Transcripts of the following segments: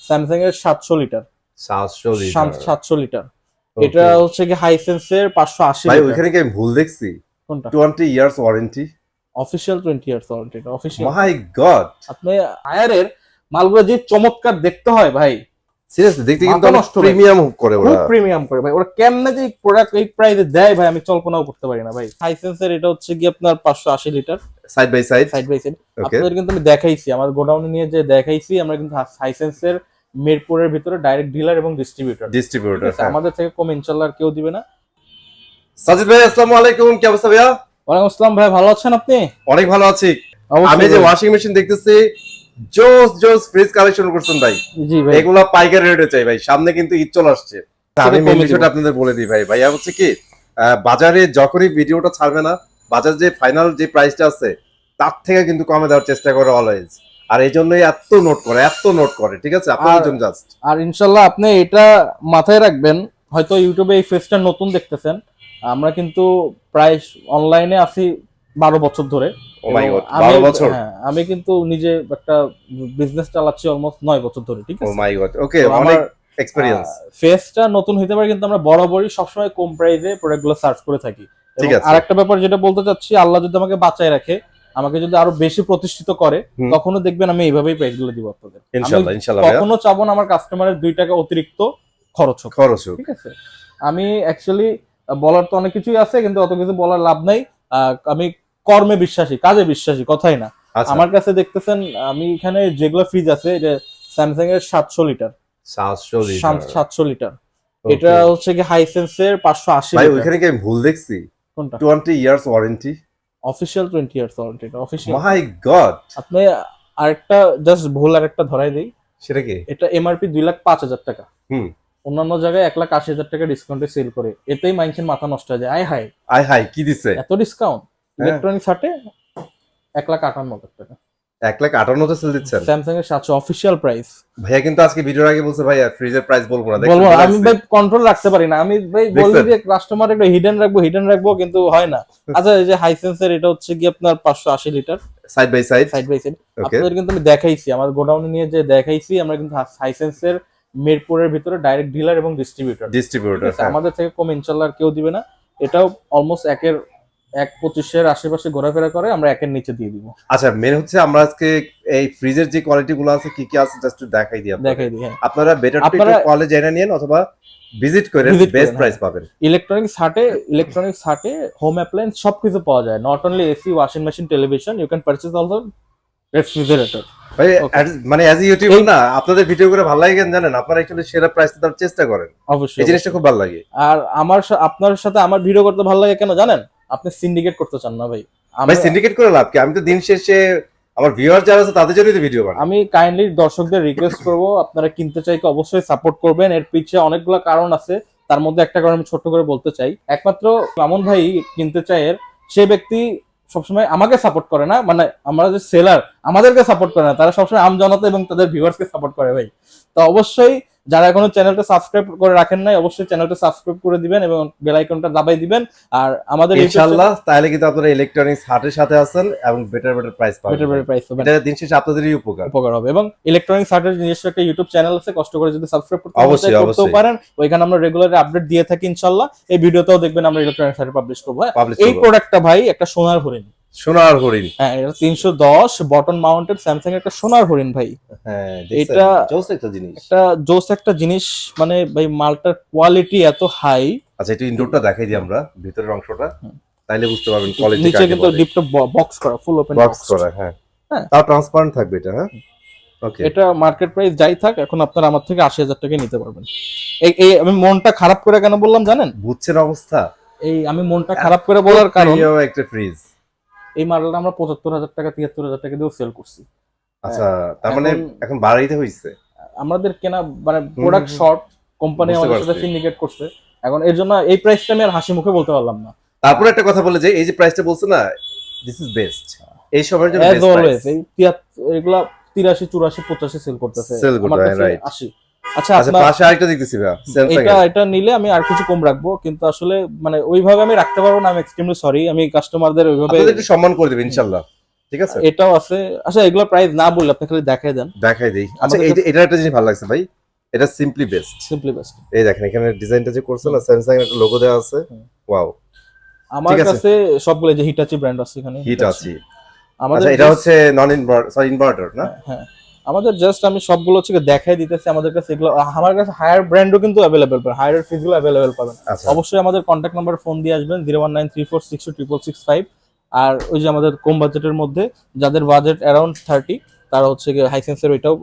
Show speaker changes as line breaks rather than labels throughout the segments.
Samsung এর 700 litre. 700 litre. এটা
Okay.
হচ্ছে কি হাইসেন্সের 580
ভাই
লিটার।
ওইখানে কি আমি ভুল দেখছি?
কোনটা?
20 years warranty.
Official 20 years warranty, official.
My god,
আপনি আয়ারের মালগুলো যে চমৎকার দেখতে হয় ভাই,
সিরিয়াসলি দেখতে কিন্তু
মাথা
অনেক
নষ্ট ভাই।
প্রিমিয়াম করে
খুব
ওরা।
প্রিমিয়াম করে ভাই। ওরা কেমনে যে প্রোডাক্ট এই প্রাইসে দেয় ভাই, আমি কল্পনাও করতে পারি না ভাই। হাইসেন্সের এটা হচ্ছে কি আপনার 580 litre
side by side.
Side by side.
Okay,
আপনাদের কিন্তু আমি দেখাইছি, আমার গোডাউনে নিয়ে যে দেখাইছি, আমরা কিন্তু হাইসেন্সের মিরপুরের ভিতরে ডাইরেক্ট ডিলার এবং ডিস্ট্রিবিউটর।
ডিস্ট্রিবিউটর।
আমাদের থেকে কম ইনশাআল্লাহ আর কেউ দিবে না।
সাজিদ ভাই আসসালামু আলাইকুম, কি অবস্থা ভাইয়া?
ওয়ালাইকুম আসসালাম ভাই, ভালো আছেন আপনি?
অনেক ভালো আছি।
অবশ্যই
আমি যে
ভাই।
ওয়াশিং মেশিন দেখতেছি, জোস জোস ফ্রিজ কালেকশন করছেন ভাই।
জি ভাই,
এগুলা পাইকারি রেটে চাই ভাই, সামনে কিন্তু ঈদ চলে আসছে। আমি মেন বিষয়টা আপনাদের বলে দিই ভাই। ভাইয়া হচ্ছে কি, বাজারে যখনই ভিডিওটা ছাড়বে না, বাজার যে ফাইনাল যে প্রাইসটা আছে তার থেকে কিন্তু কমে দেওয়ার চেষ্টা করে অলওয়েজ। আর এই জন্যই এত নোট করে, ঠিক আছে আপনাদের জন্য জাস্ট।
আর ইনশাআল্লাহ আপনি এটা মাথায় রাখবেন, হয়তো ইউটিউবে এই ফেসটা নতুন দেখতেছেন, আমরা কিন্তু প্রায় অনলাইনে আছি 12 বছর ধরে।
ও মাই গড,
আমি
12 বছর।
হ্যাঁ, আমি কিন্তু নিজে একটা বিজনেস চালাচ্ছি অলমোস্ট 9 বছর ধরে, ঠিক
ও
আছে?
মাই গড, ওকে,
তো
অনেক
আমার
এক্সপেরিয়েন্স।
ফেসটা নতুন হইতে পারে, কিন্তু আমরা বরাবরই সবসময় কম প্রাইসে প্রোডাক্টগুলো সার্চ করে থাকি।
ঠিক আছে।
আরেকটা ব্যাপার যেটা বলতে চাচ্ছি, আল্লাহ যদি আমাকে বাঁচায় রাখে, আমাকে যদি আরো বেশি প্রতিষ্ঠিত করে, তখনও দেখবেন আমি এইভাবেই প্রাইসগুলো দিব আপনাদের।
ইনশাআল্লাহ ইনশাআল্লাহ।
কখনো চাবো না আমার কাস্টমারের 2 টাকা অতিরিক্ত খরচ হোক, ঠিক আছে? আমি অ্যাকচুয়ালি বলার তো অনেক কিছুই আছে, কিন্তু অত কিছু বলার লাভ নাই। আমি কর্মে বিশ্বাসী, কাজে বিশ্বাসী, কথাই না। আমার কাছে দেখতেছেন, আমি এখানে যেগুলো ফ্রিজ আছে, এটা স্যামসাং এর 700 লিটার। 700 লিটার। এটা হচ্ছে কি হাইসেন্সের 580
ভাই
লিটার।
ওইখানে কি আমি ভুল দেখছি?
কোনটা?
20 years warranty.
Official 20 years warranty, official.
My god,
আপনি আরেকটা জাস্ট ভুল আরেকটা ধরাই দেই।
সেটা কি?
এটা এমআরপি 2,05,000 টাকা।
হুম।
অন্যান্য জায়গায় 1,80,000 টাকা ডিসকাউন্টে সেল করে, এতেই মানুষের মাথা নষ্ট হয়ে যায়।
আয় হাই, কি দিছে?
এত ডিসকাউন্ট ইলেকট্রনিক্স হাটে 1,58,000 টাকা।
1,58,000 সেল দিচ্ছেন?
স্যামসাং এর 700 অফিশিয়াল প্রাইস।
ভাইয়া কিন্তু আজকে ভিডিওর আগে বলছে ভাইয়া ফ্রিজের প্রাইস বলবো না।
বলবো আমি ভাই কন্ট্রোল রাখতে পারি না। আমি ভাই বলি যে কাস্টমার একটা হিডেন রাখবো, কিন্তু হয় না। আচ্ছা, এই যে হাইসেন্সের এটা হচ্ছে কি আপনার 580 লিটার
সাইড বাই সাইড।
আপনাদের কিন্তু আমি দেখাইছি, আমার গোডাউনে নিয়ে যে দেখাইছি, আমরা কিন্তু হাইসেন্সের মিরপুরের ভিতরে ডাইরেক্ট ডিলার এবং ডিস্ট্রিবিউটর। আমাদের থেকে কম ইনশাআল্লাহ আর কেউ দিবে না। এটাও অলমোস্ট 1.25 আশেপাশে ঘোরাফেরা করে, আমরা 1 নিচে দিয়ে দিব।
আচ্ছা, মেন হচ্ছে আমরা আজকে এই ফ্রিজের যে কোয়ালিটি গুলো আছে কি কি আছে জাস্ট দেখাই দিই।
হ্যাঁ।
আপনারা বেটার টু কলেজ জেনে নিন অথবা ভিজিট করে বেস্ট প্রাইস পাবেন।
ইলেকট্রনিক্স হাটে হোম অ্যাপ্লায়েন্স সবকিছু পাওয়া যায়, not only AC, washing machine, television, you can purchase also refrigerator.
ভাই মানে অ্যাজ এ ইউটিউবার না, আপনাদের ভিডিও করে ভালো লাগে কেন জানেন? আপনারা অ্যাকচুয়ালি সেরা প্রাইস দেওয়ার চেষ্টা করেন।
অবশ্যই
এই জিনিসটা খুব ভালো লাগে।
আর আপনার সাথে আমার ভিডিও করতে ভালো লাগে কেন জানেন? আপনি সিন্ডিকেট করতে চান না ভাই।
ভাই সিন্ডিকেট করে লাভ কি? আমি তো দিন শেষে আমার ভিউয়ার যারা আছে তাদের জন্যই তো ভিডিও বানাই।
আমি কাইন্ডলি দর্শকদের রিকোয়েস্ট করব, আপনারা কিনতে চাইলে অবশ্যই সাপোর্ট করবেন। এর পিছনে অনেকগুলো কারণ আছে, তার মধ্যে একটা কারণ আমি ছোট্ট করে বলতে চাই। একমাত্র মামুন ভাই কিনতে চায়, সে ব্যক্তি সবসময় আমাকে সাপোর্ট করে না, মানে আমরা যে সেলার আমাদেরকে সাপোর্ট করে না, তারা সবসময় আমজনতা এবং তাদের ভিউয়ার্সকে সাপোর্ট করে ভাই। তো অবশ্যই যারা এখনো চ্যানেলটা সাবস্ক্রাইব করে রাখেন নাই, অবশ্যই চ্যানেলটা সাবস্ক্রাইব করে দিবেন এবং বেল আইকনটা দাবাই দিবেন। আর আমাদের
ইনশাআল্লাহ তাহলে কিন্তু আপনারা ইলেকট্রনিক্স হাটের সাথে আছেন এবং বেটার প্রাইস পাবেন। এটা দিন শেষে আপনাদেরই উপকার হবে।
এবং ইলেকট্রনিক্স হাটের নিজস্ব একটা ইউটিউব চ্যানেল আছে, কষ্ট করে যদি সাবস্ক্রাইব করতে পারেন, ওইখানে আমরা রেগুলার আপডেট দিয়ে থাকি ইনশাআল্লাহ। এই ভিডিওতেও দেখবেন আমরা ইলেকট্রনিক্স হাটে পাবলিশ করব। এই প্রোডাক্টটা ভাই একটা সোনার হরিণ। হ্যাঁ, এটা 310 বটন মাউন্টেড স্যামসাং এর একটা সোনার হরিণ ভাই।
হ্যাঁ,
এটা
জোস একটা জিনিস,
একটা জিনিস, মানে ভাই মালটার কোয়ালিটি এত হাই।
আচ্ছা, এটা ইনডোরটা দেখাই দিই আমরা, ভিতরের অংশটা, তাইলে বুঝতে পারবেন কোয়ালিটি।
নিচে কিন্তু ডিপটা বক্স করা, ফুল ওপেন
বক্স করা। হ্যাঁ, তাও ট্রান্সপারেন্ট থাকবে এটা। হ্যাঁ, ওকে।
এটা মার্কেট প্রাইস যাই থাক, এখন আপনারা আমার থেকে 80,000 টাকা নিতে পারবেন। এই আমি মনটা খারাপ করে কেন বললাম জানেন?
বুঝছেন অবস্থা?
আমি মনটা খারাপ করে বলার কারণ,
একটা ফ্রিজ
এই মডেলটা আমরা 75,000 টাকা 73,000 টাকা দিয়ে সেল করছি।
আচ্ছা, তার মানে এখন বাড়াইতে হইছে
আমাদের কেনা, মানে প্রোডাক্ট শর্ট, কোম্পানি আমাদের সাথে সিন্ডিকেট করছে। এখন এর জন্য এই প্রাইসটা আমি আর হাসি মুখে বলতে পারলাম না।
তারপর একটা কথা বলে যে এই যে প্রাইসটা বলছে না, দিস ইজ বেস্ট, এই সবার জন্য বেস্ট প্রাইস।
এই এগুলা 83, 84, 85 সেল করতেছে, আমার কাছে 80। আচ্ছা,
পাশে আরেকটা দেখতেছি ভাই, স্যামসাং
এটা নিলে আমি আর কিছু কম রাখবো, কিন্তু আসলে মানে ওইভাবে আমি রাখতে পারবো না। আমি এক্সট্রিমলি সরি, আমি কাস্টমারদের ওইভাবে
একটু সম্মান করে দেব ইনশাআল্লাহ। ঠিক আছে,
এটাও আছে। আচ্ছা এগুলো প্রাইস না বললে আপনি খালি দেখাই দেন।
দেখাই দেই। আচ্ছা
আমাদের
এটা একটা জিনিস ভালো লাগছে ভাই, এটা সিম্পলি বেস্ট।
Simply best.
এই দেখেন এখানে ডিজাইনটা যে করছে না, স্যামসাং এর একটা লোগো দেওয়া আছে, ওয়াও।
আমার
ঠিক আছে।
কাছে সবগুলো যে হিটাচি ব্র্যান্ড আছে এখানে,
হিটাচি।
আমাদের
আচ্ছা এটা হচ্ছে নন ইনভার্টার, সরি ইনভার্টার না?
হ্যাঁ আমাদের জাস্ট আমি সবগুলো হচ্ছে দেখাই দিতেছি। আমাদের কাছে এগুলো, আমার কাছে হায়ার ব্র্যান্ডও কিন্তু অ্যাভেলেবেল পাবেন, হায়ার ফিজগুলো অ্যাভেলেবেল পাবেন।
আচ্ছা
অবশ্যই আমাদের কন্ট্যাক্ট নাম্বার ফোন দিয়ে আসবেন 01934626665। আর ওই যে আমাদের কম বাজেটের মধ্যে যাদের বাজেট অ্যারাউন্ড 30 তারা হচ্ছে গিয়ে হাইসেন্সের ওইটাও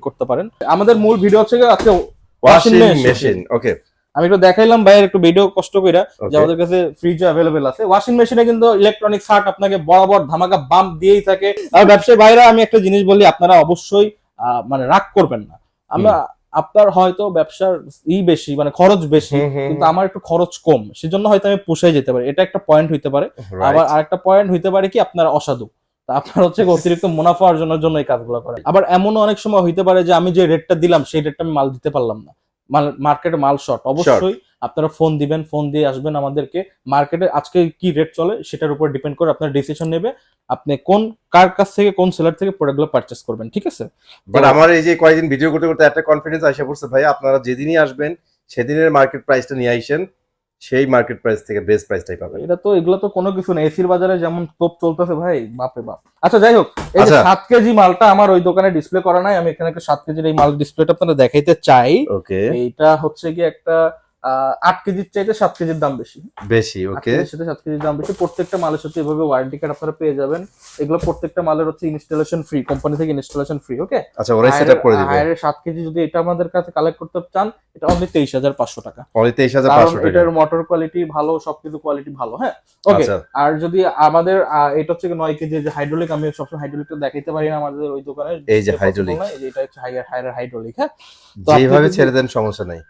করতে পারেন। আমাদের মূল ভিডিও হচ্ছে গিয়ে আজকে
ওয়াশিং মেশিন। ওকে,
আমি একটু দেখাইলাম ভাইয়ের একটু ভিডিও কষ্ট কইরা যে আমাদের কাছে ফ্রিজও অ্যাভেলেবেল আছে। ওয়াশিং মেশিনে কিন্তু ইলেকট্রনিক সার্ট আপনাকে বরাবর ধামাকা বাম্প দিয়েই থাকে। আর ব্যবসায়ী ভাইরা আমি একটা জিনিস বলি, আপনারা অবশ্যই মানে রাগ করবেন না। আমরা আপনার হয়তো ব্যবসার বেশি মানে খরচ বেশি, কিন্তু আমার একটু খরচ কম, সেজন্য হয়তো আমি পোষাই যেতে পারি, এটা একটা পয়েন্ট হইতে পারে। আবার আরেকটা পয়েন্ট হইতে পারে কি আপনারা অসাধু, তা আপনার হচ্ছে অতিরিক্ত মুনাফা অর্জনের জন্য এই কাজগুলো করেন। আবার এমনও অনেক সময় হইতে পারে যে আমি যে রেটটা দিলাম সেই রেটটা আমি মাল দিতে পারলাম না, মার্কেটে মাল শর্ট। অবশ্যই আপনারা ফোন দিবেন, ফোন দিয়ে আসবেন আমাদেরকে। মার্কেটে আজকে কি রেট চলে সেটার উপর ডিপেন্ড করে আপনার ডিসিশন নেবে আপনি কার কাছ থেকে, কোন সেলার থেকে প্রোডাক্টগুলো পারচেজ করবেন। ঠিক আছে,
বাট আমার এই যে কয়েকদিন ভিডিও করতে করতে একটা কনফিডেন্স আসে পড়ছে ভাই, আপনারা যেদিনই আসবেন সেদিনের মার্কেট প্রাইসটা নিয়ে আইসেন, সেই মার্কেট প্রাইস থেকে বেস্ট প্রাইসটাই পাবেন।
এটা তো এগুলো তো কোনো কিছু না, এসির বাজারে যেমন তোপ চলতেছে ভাই, বাপে বাপ। আচ্ছা যাই হোক, এই যে 7 কেজি মালটা আমার ওই দোকানে ডিসপ্লে করা নাই, আমি এখানে একটা 7 কেজির এই মাল ডিসপ্লেটা আপনাদের দেখাইতে চাই।
ওকে,
এইটা হচ্ছে কি একটা 8 কেজির চাইতে 7 কেজির দাম বেশি।
বেশি, ওকে।
7 কেজির দাম বেশি। প্রত্যেকটা মালের সাথে এভাবে ওয়ারেন্টি কার্ড আপনারা পেয়ে যাবেন। এগুলো প্রত্যেকটা মালের হচ্ছে ইনস্টলেশন ফ্রি, কোম্পানি থেকে ইনস্টলেশন ফ্রি। ওকে,
আচ্ছা ওরাই সেটআপ করে দিবে।
হায়ারের 7 কেজি যদি এটা আমাদের কাছে কালেক্ট করতে চান, এটা অনলি 23,500 টাকা।
অনলি 23,500 টাকা।
এটার মোটর কোয়ালিটি ভালো, সবকিছু কোয়ালিটি ভালো। হ্যাঁ, ওকে। আর যদি আমাদের এটা হচ্ছে 9 কেজি যে হাইড্রোলিক, আমি সবসময় হাইড্রোলিকটা দেখাইতে পারি না আমাদের ওই দোকানে।
এই যে হাইড্রোলিক,
এটা হচ্ছে হায়ার হাইড্রোলিক। হ্যাঁ,
যেভাবে ছেড়ে দেন সমস্যা নাই।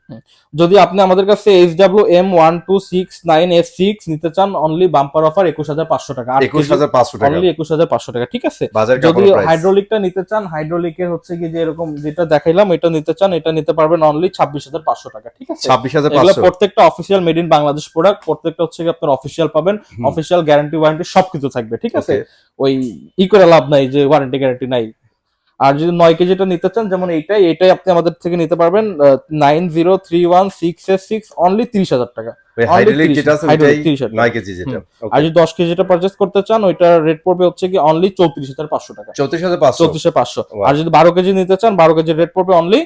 যদি আপনি আমাদের কাছে HWM1269S6 নিতে চান, অনলি বাম্পার অফার 21,500 টাকা।
21,500 টাকা,
অনলি 21,500 টাকা। ঠিক আছে,
বাজার
যদি হাইড্রোলিকটা নিতে চান, হাইড্রোলিকের হচ্ছে কি যে এরকম যেটা দেখাইলাম এটা নিতে চান, এটা নিতে পারবেন অনলি 26,500 টাকা। ঠিক আছে,
26,500।
প্রত্যেকটা official made in Bangladesh product, প্রত্যেকটা হচ্ছে কি আপনার অফিসিয়াল পাবেন, অফিসিয়াল গ্যারান্টি ওয়ারেন্টি সবকিছু থাকবে। ঠিক আছে, ওই করে লাভ নাই যে ওয়ারেন্টি গ্যারান্টি নাই। আর যদি 9 কেজিটা নিতে চান, যেমন এইটাই আপনি আমাদের থেকে নিতে পারবেন 903166S6 অনলি 30,000 টাকা।
হাইড্রোলিক যেটা আছে ওইটাই 9 কেজি যেটা।
আর যদি 10 কেজিটা পারচেজ করতে চান, ওইটার রেট পড়বে হচ্ছে কি অনলি 34,500 টাকা।
34,500।
আর যদি 12 কেজি নিতে চান, 12 কেজির রেট পড়বে অনলি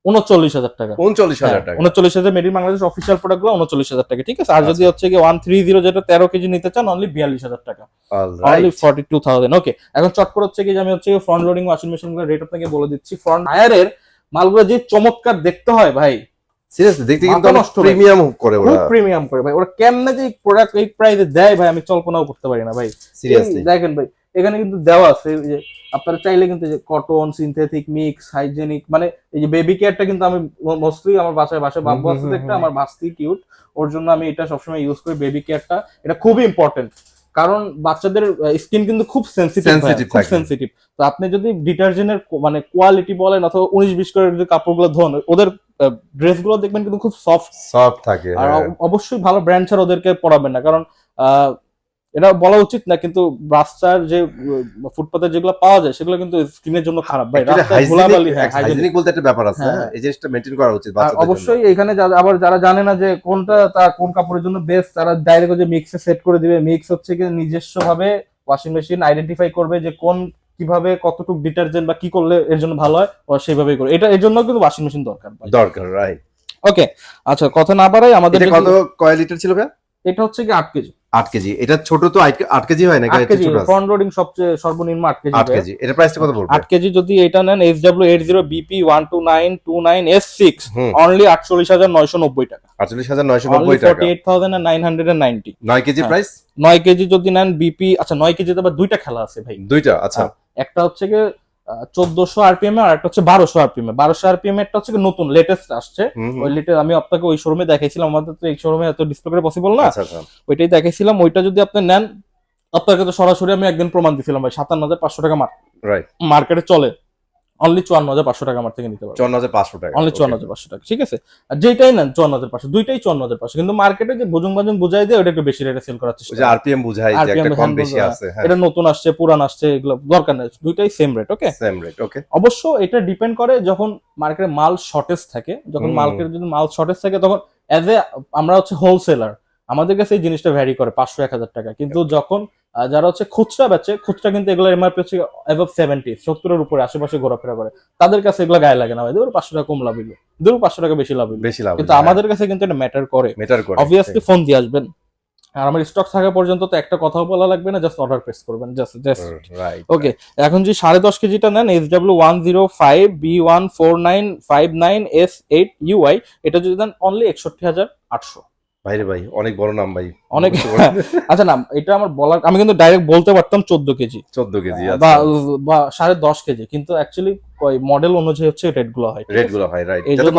39,000 টাকা।
39,000 টাকা।
39,000 made in Bangladesh official product গুলো 39,000 টাকা। ঠিক আছে, আর যদি হচ্ছে কি 130 যেটা 13 কেজি নিতে চান, অনলি 42,000 টাকা, অনলি 42,000। ওকে, এখন চট করে হচ্ছে কি যে আমি হচ্ছে ফ্রন্ট লোডিং ওয়াশিং মেশিন গুলোর রেট আপনাকে বলে দিচ্ছি। ফ্রন্ট হায়ারের মালগুলো যে চমৎকার দেখতে হয় ভাই,
সিরিয়াসলি দেখতে কিন্তু অনেক প্রিমিয়াম করে ওরা,
খুব প্রিমিয়াম করে ভাই। ওরা কেমনে যে প্রোডাক্ট এই প্রাইসে দেয় ভাই, আমি কল্পনাও করতে পারি না ভাই।
সিরিয়াসলি
দেখেন ভাই, এখানে কিন্তু দেওয়া আছে যে আপনারা চাইলে কিন্তু যে কটন, সিনথেটিক, মিক্স, হাইজেনিক, মানে এই যে বেবি কেয়ারটা কিন্তু আমি মোস্টলি আমার বাসায় বাবু আছে একটা, আমার বাস্তি কিউট, ওর জন্য আমি এটা সবসময় ইউজ করি। বেবি কেয়ারটা এটা খুবই ইম্পর্টেন্ট, কারণ বাচ্চাদের স্কিন কিন্তু খুব সেনসিটিভ। তো আপনি যদি ডিটারজেন্টের মানে কোয়ালিটি বলেন অথবা 19-20 করে যদি কাপড়গুলো ধোন, ওদের ড্রেসগুলো দেখবেন কিন্তু খুব সফট থাকে। আর অবশ্যই ভালো ব্র্যান্ড ছাড়া ওদেরকে পরাবেন না, কারণ এটা বলা উচিত না, কিন্তু রাস্তার যে ফুটপাতে যেগুলো পাওয়া যায় সেগুলো কিন্তু স্কিনের জন্য খারাপ ভাই।
হাইজেনিক বলতে একটা ব্যাপার আছে, এই জিনিসটা মেইনটেইন করা উচিত বাচ্চাদের জন্য।
অবশ্যই এখানে আবার যারা জানে না যে কোনটা তার কোন কাপড়ের জন্য বেস্ট, তারা ডাইরেক্ট যে মিক্সে সেট করে দিবে। মিক্স হচ্ছে কি নিজস্ব ভাবে ওয়াশিং মেশিন আইডেন্টিফাই করবে যে কোন কিভাবে কতটুকু ডিটারজেন্ট বা কি করলে এর জন্য ভালো হয়, ও সেইভাবেই করে। এটা এর জন্য কিন্তু ওয়াশিং মেশিন দরকার, রাইট। ওকে, আচ্ছা কথা না বাড়াই, আমাদের
কয় লিটার ছিল ভাই?
এটা হচ্ছে কি 8 কেজি।
8 কেজি। এটা ছোট তো 8 কেজি হয় না, এটা ছোট আছে।
ফ্রন্ট লোডিং সবচেয়ে সর্বনিম্ন 8 কেজি।
8 কেজি। এর প্রাইসটা কত পড়বে?
8 কেজি যদি এটা নেন HW80BP12929S6 অনলি 48,990 টাকা।
48,990 টাকা,
48,990।
9 কেজি প্রাইস।
9 কেজি যদি নেন বিপি, আচ্ছা 9 কেজিতে আবার দুইটা খেলা আছে ভাই।
দুইটা, আচ্ছা।
একটা হচ্ছে কি 1400 আরপিএম আর একটা হচ্ছে 1200 আরপিএম। 1200 আরপিএম এরটা হচ্ছে নতুন লেটেস্ট আসছে। ওই লেটেস্ট আমি আপনাকে ওই শোরুমে দেখাইছিলাম, আমাদের তো এই শোরুমে এত ডিসপ্লে করে পসিবল না। ওইটাই দেখাইছিলাম। ওইটা যদি আপনি নেন, আপনাকে তো সরাসরি আমি একদিন প্রমাণ দিছিলাম ভাই 57,500 টাকা মার্কেটে চলে। অনলি 54,500 টাকা আমার থেকে নিতে পারবেন।
54,500 টাকা,
অনলি 54,500 টাকা, ঠিক আছে। আর যেটাই নেন 54,500, দুইটাই 54,500, কিন্তু মার্কেটে যে বুজুং বাজুং বুঝাই দেয় ওটা একটু বেশি রেটে সেল করার চেষ্টা
ওই যে আরপিএম বুঝাই যে
RPM
একটা কম বেশি আছে, হ্যাঁ
এটা নতুন আসছে পুরান আসছে এগুলো দরকার নেই, দুইটাই সেম রেট। ওকে,
সেম রেট, ওকে।
অবশ্য এটা ডিপেন্ড করে যখন মার্কেটে মাল শর্টেজ থাকে, যখন মার্কেটে যদি মাল শর্টেজ থাকে তখন এজ এ আমরা হচ্ছে হোলসেলার, আমাদের কাছে এই জিনিসটা ভ্যারি করে 500-1000 টাকা, কিন্তু যখন যারা হচ্ছে খুচরা বেচে, খুচরা কিন্তু এগুলো এমআরপি হচ্ছে অ্যাবভ 70-70 এর উপরে আশেপাশে ঘোরাফেরা করে, তাদের কাছে এগুলো গায়ে লাগে না ভাই, ধরো 500 টাকা কম লাভ হইলো, ধরো 500 টাকা বেশি লাভ হইলো,
বেশি লাভ,
কিন্তু আমাদের কাছে কিন্তু এটা ম্যাটার করে। অবভিয়াসলি ফোন দিয়ে আসবেন, আর আমার স্টক থাকা পর্যন্ত তো একটা কথাও বলা লাগবে না, জাস্ট অর্ডার প্রেস করবেন, জাস্ট
রাইট।
ওকে। এখন যে 10.5 কেজিটা নেন SW105B14959S8UI, এটা যদি দেন অনলি 61,800।
ভাই রে ভাই, অনেক বড় নাম ভাই,
অনেক আচ্ছা না, এটা আমার বলার, আমি কিন্তু ডাইরেক্ট বলতে পারতাম 14 কেজি
14 কেজি
বা 10.5 কেজি, কিন্তু অ্যাকচুয়ালি মডেল অনুযায়ী হচ্ছে রেট গুলো হয়,
রাইট, যাতে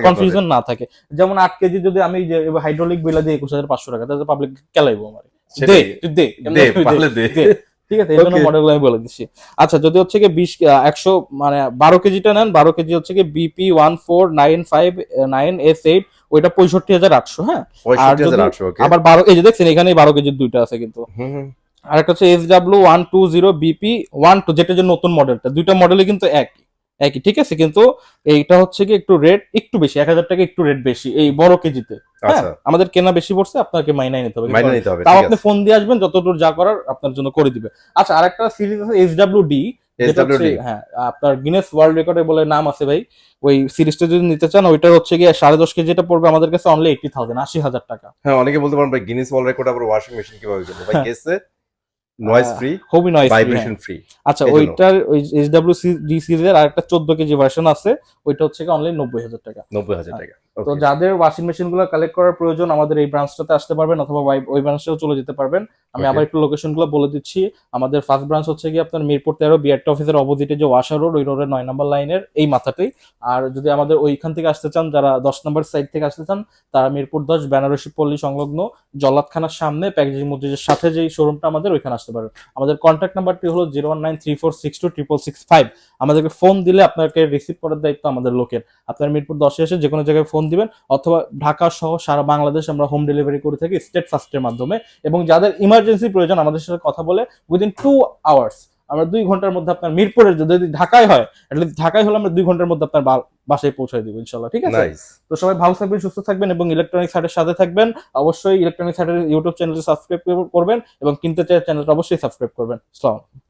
কনফিউশন না থাকে। যেমন 8 কেজি যদি আমি যে হাইড্রোলিক বিলা দিয়ে 21,500 টাকা, তাহলে পাবলিক কেলাইবো আমার, দে দে দে, ঠিক আছে, এই জন্য মডেল আমি বলে দিচ্ছি। আচ্ছা, যদি হচ্ছে কি 100 মানে 12 কেজিটা নেন, 12 কেজি হচ্ছে কি BP14959S8, ওইটা 65,800। হ্যাঁ, আর যদি আবার 12, এই যে দেখছেন এখানে 12 কেজির দুইটা আছে কিন্তু। আর একটা হচ্ছে SW120BP12, যেটা যে নতুন মডেলটা, দুইটা মডেলই কিন্তু একই, ঠিক আছে, কিন্তু এইটা হচ্ছে কি একটু রেট একটু বেশি, 1,000 টাকা একটু রেট বেশি এই বড় কেজিতে। হ্যাঁ, আমাদের কেনা বেশি পড়ছে, আপনাকে মাইনাই নিতে হবে, তাও আপনি ফোন দিয়ে আসবেন, যতদূর যা করার আপনার জন্য করে দিবে। আচ্ছা, আরেকটা সিরিজ আছে SWD, হ্যাঁ, আপনার গিনেস ওয়ার্ল্ড রেকর্ডে বলে নাম আছে ভাই, ওই সিরিজটা যদি নিতে চান, ওইটা হচ্ছে গিয়ে 10.5 কেজিটা পড়বে আমাদের কাছে অনলি 80,000 টাকা।
হ্যাঁ, অনেকে বলতে পারেন ভাই গিনেস ওয়ার্ল্ড রেকর্ড আবার ওয়াশিং মেশিন কিভাবে করবে ভাই? কেসে নয়েজ ফ্রি,
খুবই নয়েজ ফ্রি,
ভাইব্রেশন ফ্রি।
আচ্ছা, ওইটার ওই SWD সিরিজের আরেকটা 14 কেজি ভার্সন আছে, ওইটা হচ্ছে অনলি 90,000 টাকা।
90,000 টাকা।
তো যাদের ওয়াশিং মেশিন গুলো কালেক্ট করার প্রয়োজন, আমাদের এই ব্রাঞ্চটাতে আসতে পারবেন, অথবা ওই ব্রাঞ্চেও চলে যেতে পারবেন। আমি আবার একটু লোকেশন গুলো বলে দিচ্ছি। আমাদের ফার্স্ট ব্রাঞ্চ হচ্ছে কি আপনার মিরপুর 13 বিআরটি অফিসের অপোজিটে যে ওয়াশা রোড, ওই রোডের 9 নম্বর লাইনের এই মাথাতেই। আর যদি আমাদের ওইখান থেকে আসতে চান, যারা 10 নম্বর সাইড থেকে আসতে চান, তারা মিরপুর 10 বেনারসি পল্লী সংলগ্ন জল্লাদখানার সামনে প্যাকেজিং মসজিদের সাথে যেই শোরুমটা আমাদের, ওইখানে আসতে পারবেন। আমাদের কন্ট্যাক্ট নাম্বারটি হলো 01934626665। আমাদেরকে ফোন দিলে আপনাকে রিসিভ করার দায়িত্ব আমাদের লোকের। আপনার মিরপুর 10 এসে যে কোনো জায়গায় ফোন দিবেন, অথবা ঢাকা সহ সারা বাংলাদেশ আমরা হোম ডেলিভারি করে থাকি স্টেট ফাস্টের মাধ্যমে। এবং যাদের ইমার্জেন্সি প্রয়োজন, আমাদের সাথে কথা বলে উইদিন 2 আওয়ার্স আমরা 2 ঘন্টার মধ্যে আপনার মিরপুরের, যদি ঢাকায় হয় ঢাকায় হলে আমরা 2 ঘন্টার মধ্যে আপনার বাসায় পৌঁছে দিব ইনশাল্লাহ, ঠিক আছে। তো সবাই ভালো থাকবেন, সুস্থ থাকবেন এবং ইলেকট্রনিক্স হাটের সাথে থাকবেন। অবশ্যই ইলেকট্রনিক্স হাটের ইউটিউব চ্যানেলটি সাবস্ক্রাইব করবেন এবং কিনতে চাই চ্যানেলটা অবশ্যই সাবস্ক্রাইব করবেন। আসসালামু আলাইকুম।